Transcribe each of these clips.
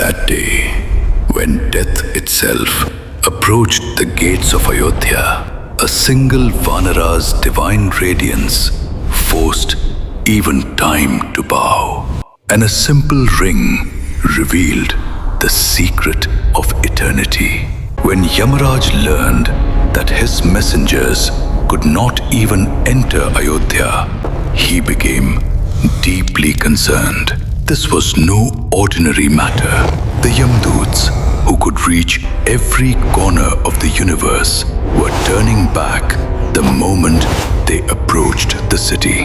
That day, when death itself approached the gates of Ayodhya, a single Vanara's divine radiance forced even time to bow, and a simple ring revealed the secret of eternity. When Yamaraj learned that his messengers could not even enter Ayodhya, he became deeply concerned. This was no ordinary matter. The Yamduts, who could reach every corner of the universe, were turning back the moment they approached the city.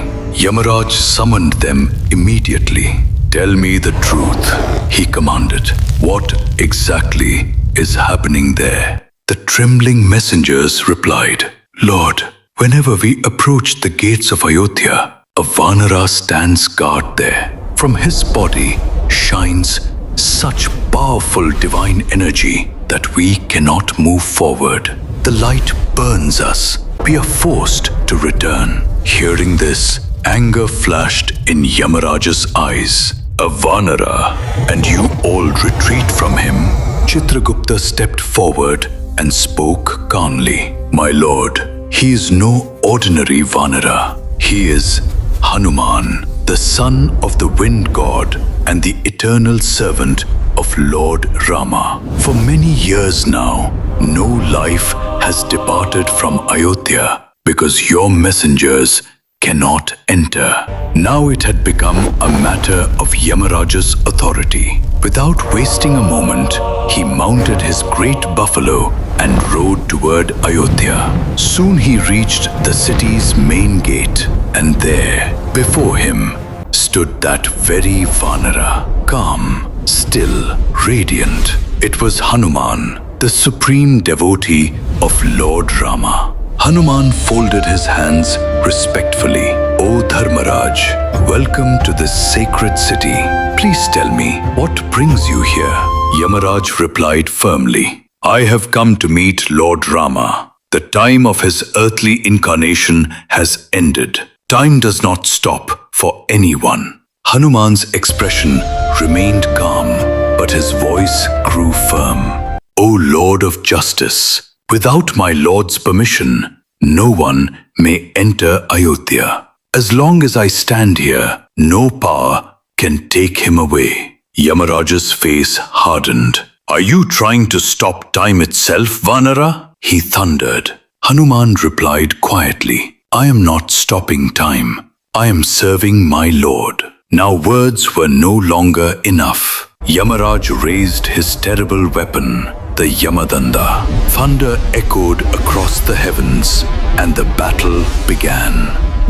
Yamaraj summoned them immediately. "Tell me the truth," he commanded. "What exactly is happening there?" The trembling messengers replied, "Lord, whenever we approach the gates of Ayodhya, a Vanara stands guard there. From his body shines such powerful divine energy that we cannot move forward. The light burns us. We are forced to return." Hearing this, anger flashed in Yamaraj's eyes. "A Vanara, and you all retreat from him?" Chitragupta stepped forward and spoke calmly. "My lord, he is no ordinary Vanara. He is Hanuman, the son of the wind god and the eternal servant of Lord Rama. For many years now, no life has departed from Ayodhya because your messengers cannot enter." Now it had become a matter of Yamaraj's authority. Without wasting a moment, he mounted his great buffalo and rode toward Ayodhya. Soon he reached the city's main gate, and there, before him, stood that very Vanara, calm, still, radiant. It was Hanuman, the supreme devotee of Lord Rama. Hanuman folded his hands respectfully. "O Dharmaraj, welcome to this sacred city. Please tell me, what brings you here?" Yamaraj replied firmly, "I have come to meet Lord Rama. The time of his earthly incarnation has ended. Time does not stop for anyone." Hanuman's expression remained calm, but his voice grew firm. "O Lord of Justice, without my Lord's permission, no one may enter Ayodhya. As long as I stand here, no power can take him away." Yamaraj's face hardened. "Are you trying to stop time itself, Vanara?" he thundered. Hanuman replied quietly, "I am not stopping time. I am serving my Lord." Now words were no longer enough. Yamaraj raised his terrible weapon, the Yamadanda. Thunder echoed across the heavens, and the battle began.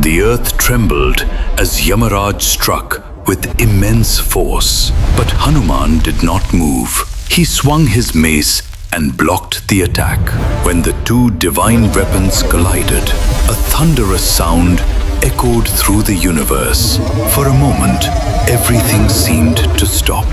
The earth trembled as Yamaraj struck with immense force. But Hanuman did not move. He swung his mace and blocked the attack. When the two divine weapons collided, a thunderous sound echoed through the universe. For a moment, everything seemed to stop.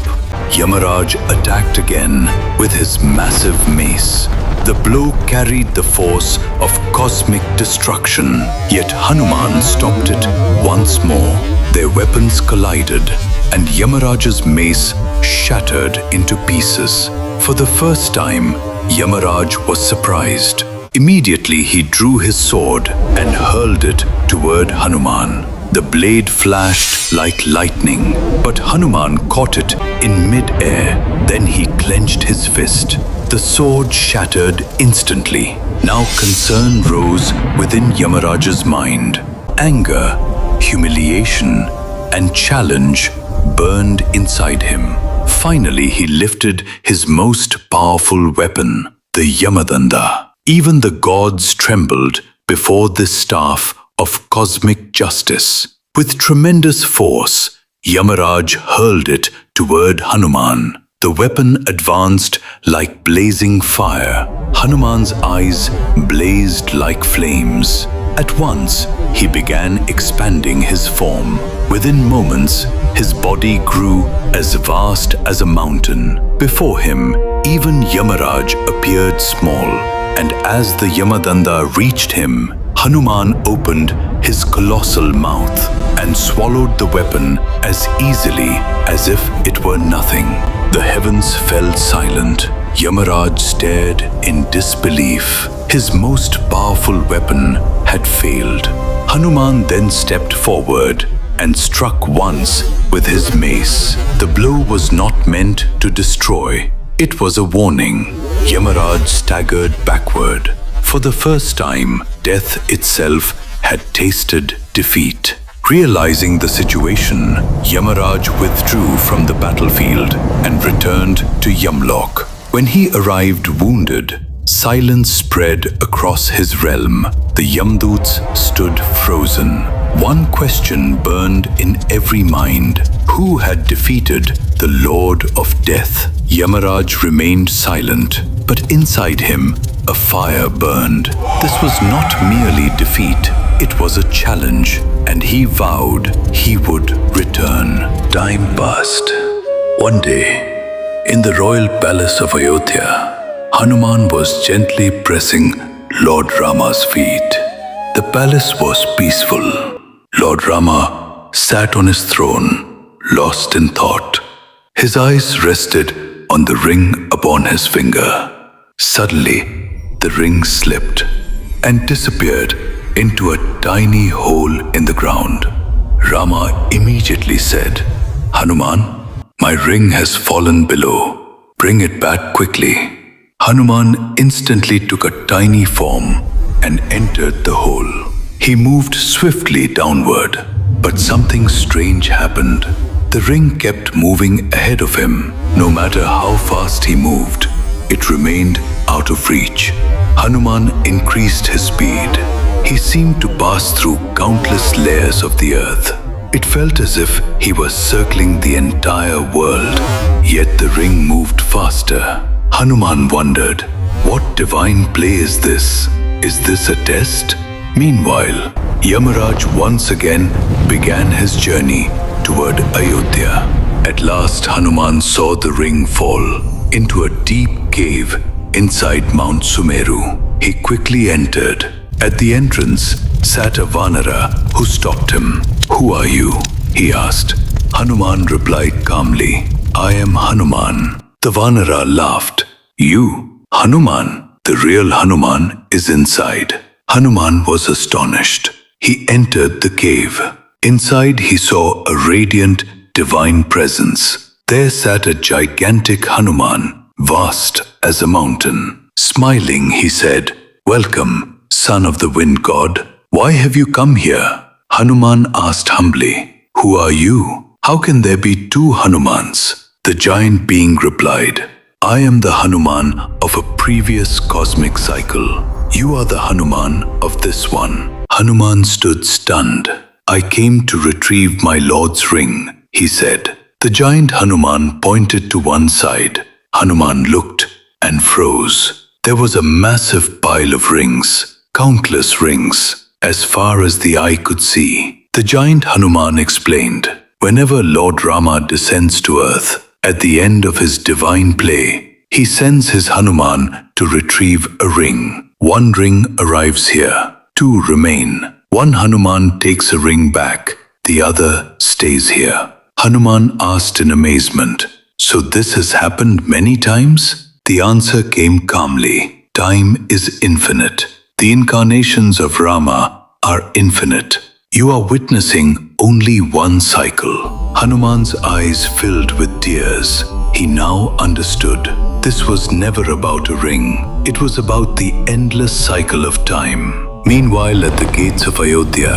Yamaraj attacked again with his massive mace. The blow carried the force of cosmic destruction, yet Hanuman stopped it once more. Their weapons collided, and Yamaraj's mace shattered into pieces. For the first time, Yamaraj was surprised. Immediately he drew his sword and hurled it toward Hanuman. The blade flashed like lightning, but Hanuman caught it in mid-air. Then he clenched his fist. The sword shattered instantly. Now concern rose within Yamaraj's mind. Anger, humiliation, and challenge burned inside him. Finally, he lifted his most powerful weapon, the Yamadanda. Even the gods trembled before this staff of cosmic justice. With tremendous force, Yamaraj hurled it toward Hanuman. The weapon advanced like blazing fire. Hanuman's eyes blazed like flames. At once, he began expanding his form. Within moments, his body grew as vast as a mountain. Before him, even Yamaraj appeared small. And as the Yamadanda reached him, Hanuman opened his colossal mouth and swallowed the weapon as easily as if it were nothing. The heavens fell silent. Yamaraj stared in disbelief. His most powerful weapon had failed. Hanuman then stepped forward and struck once with his mace. The blow was not meant to destroy. It was a warning. Yamaraj staggered backward. For the first time, death itself had tasted defeat. Realizing the situation, Yamaraj withdrew from the battlefield and returned to Yamlok. When he arrived wounded, silence spread across his realm. The Yamduts stood frozen. One question burned in every mind. Who had defeated the Lord of Death? Yamaraj remained silent, but inside him, a fire burned. This was not merely defeat. It was a challenge, and he vowed he would return. Time passed. One day, in the royal palace of Ayodhya, Hanuman was gently pressing Lord Rama's feet. The palace was peaceful. Lord Rama sat on his throne, lost in thought. His eyes rested on the ring upon his finger. Suddenly, the ring slipped and disappeared into a tiny hole in the ground. Rama immediately said, "Hanuman, my ring has fallen below. Bring it back quickly." Hanuman instantly took a tiny form and entered the hole. He moved swiftly downward, but something strange happened. The ring kept moving ahead of him. No matter how fast he moved, it remained out of reach. Hanuman increased his speed. He seemed to pass through countless layers of the earth. It felt as if he was circling the entire world, yet the ring moved faster. Hanuman wondered, what divine play is this? Is this a test? Meanwhile, Yamaraj once again began his journey toward Ayodhya. At last, Hanuman saw the ring fall into a deep cave inside Mount Sumeru. He quickly entered. At the entrance sat a Vanara who stopped him. "Who are you?" he asked. Hanuman replied calmly, "I am Hanuman." The Vanara laughed. "You, Hanuman? The real Hanuman is inside." Hanuman was astonished. He entered the cave. Inside he saw a radiant divine presence. There sat a gigantic Hanuman, vast as a mountain. Smiling, he said, "Welcome, son of the wind god. Why have you come here?" Hanuman asked humbly, "Who are you? How can there be two Hanumans?" The giant being replied, "I am the Hanuman of a previous cosmic cycle. You are the Hanuman of this one." Hanuman stood stunned. "I came to retrieve my lord's ring," he said. The giant Hanuman pointed to one side. Hanuman looked and froze. There was a massive pile of rings, countless rings, as far as the eye could see. The giant Hanuman explained, "Whenever Lord Rama descends to earth, at the end of his divine play, he sends his Hanuman to retrieve a ring. One ring arrives here, two remain. One Hanuman takes a ring back, the other stays here." Hanuman asked in amazement, "So this has happened many times?" The answer came calmly, "Time is infinite. The incarnations of Rama are infinite. You are witnessing only one cycle." Hanuman's eyes filled with tears. He now understood. This was never about a ring. It was about the endless cycle of time. Meanwhile, at the gates of Ayodhya,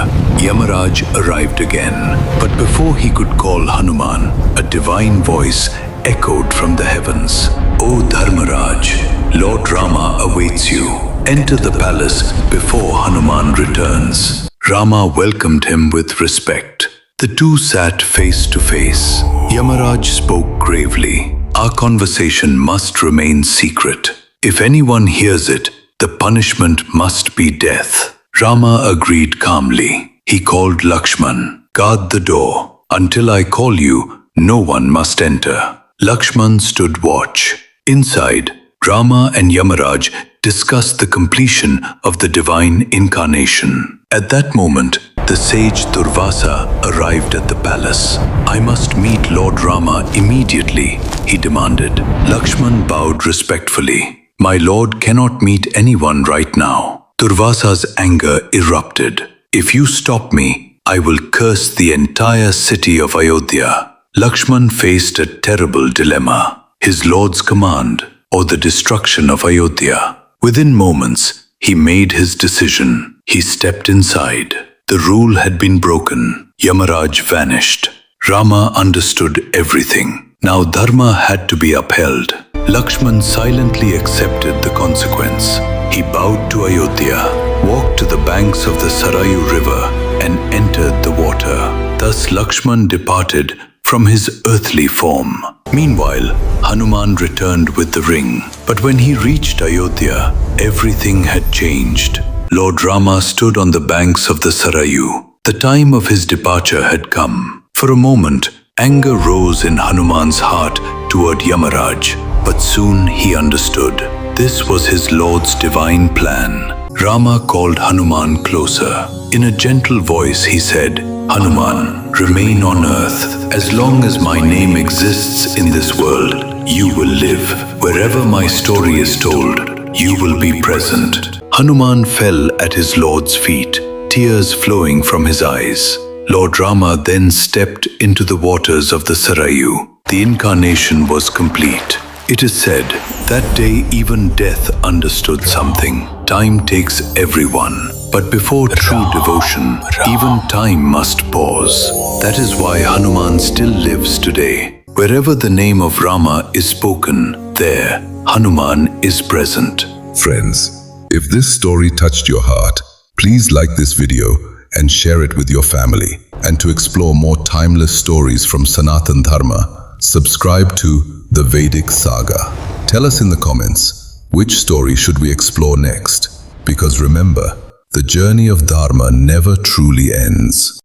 Yamaraj arrived again. But before he could call Hanuman, a divine voice echoed from the heavens. "O Dharmaraj, Lord Rama awaits you. Enter the palace before Hanuman returns." Rama welcomed him with respect. The two sat face to face. Yamaraj spoke gravely, "Our conversation must remain secret. If anyone hears it, the punishment must be death." Rama agreed calmly. He called Lakshman, "Guard the door. Until I call you, no one must enter." Lakshman stood watch. Inside, Rama and Yamaraj discussed the completion of the divine incarnation. At that moment, the sage Durvasa arrived at the palace. "I must meet Lord Rama immediately," he demanded. Lakshman bowed respectfully. "My lord cannot meet anyone right now." Durvasa's anger erupted. "If you stop me, I will curse the entire city of Ayodhya." Lakshman faced a terrible dilemma: his lord's command or the destruction of Ayodhya. Within moments, he made his decision. He stepped inside. The rule had been broken. Yamaraj vanished. Rama understood everything. Now Dharma had to be upheld. Lakshman silently accepted the consequence. He bowed to Ayodhya, walked to the banks of the Sarayu river, and entered the water. Thus Lakshman departed from his earthly form. Meanwhile, Hanuman returned with the ring. But when he reached Ayodhya, everything had changed. Lord Rama stood on the banks of the Sarayu. The time of his departure had come. For a moment, anger rose in Hanuman's heart toward Yamaraj, but soon he understood. This was his Lord's divine plan. Rama called Hanuman closer. In a gentle voice he said, "Hanuman, remain on earth. As long as my name exists in this world, you will live. Wherever my story is told, you will be present." Hanuman fell at his Lord's feet, tears flowing from his eyes. Lord Rama then stepped into the waters of the Sarayu. The incarnation was complete. It is said, that day even death understood something. Time takes everyone. But before true devotion, even time must pause. That is why Hanuman still lives today. Wherever the name of Rama is spoken, there Hanuman is present. Friends, if this story touched your heart, please like this video and share it with your family. And to explore more timeless stories from Sanatan Dharma, subscribe to the Vedic Saga. Tell us in the comments, which story should we explore next? Because remember, the journey of Dharma never truly ends.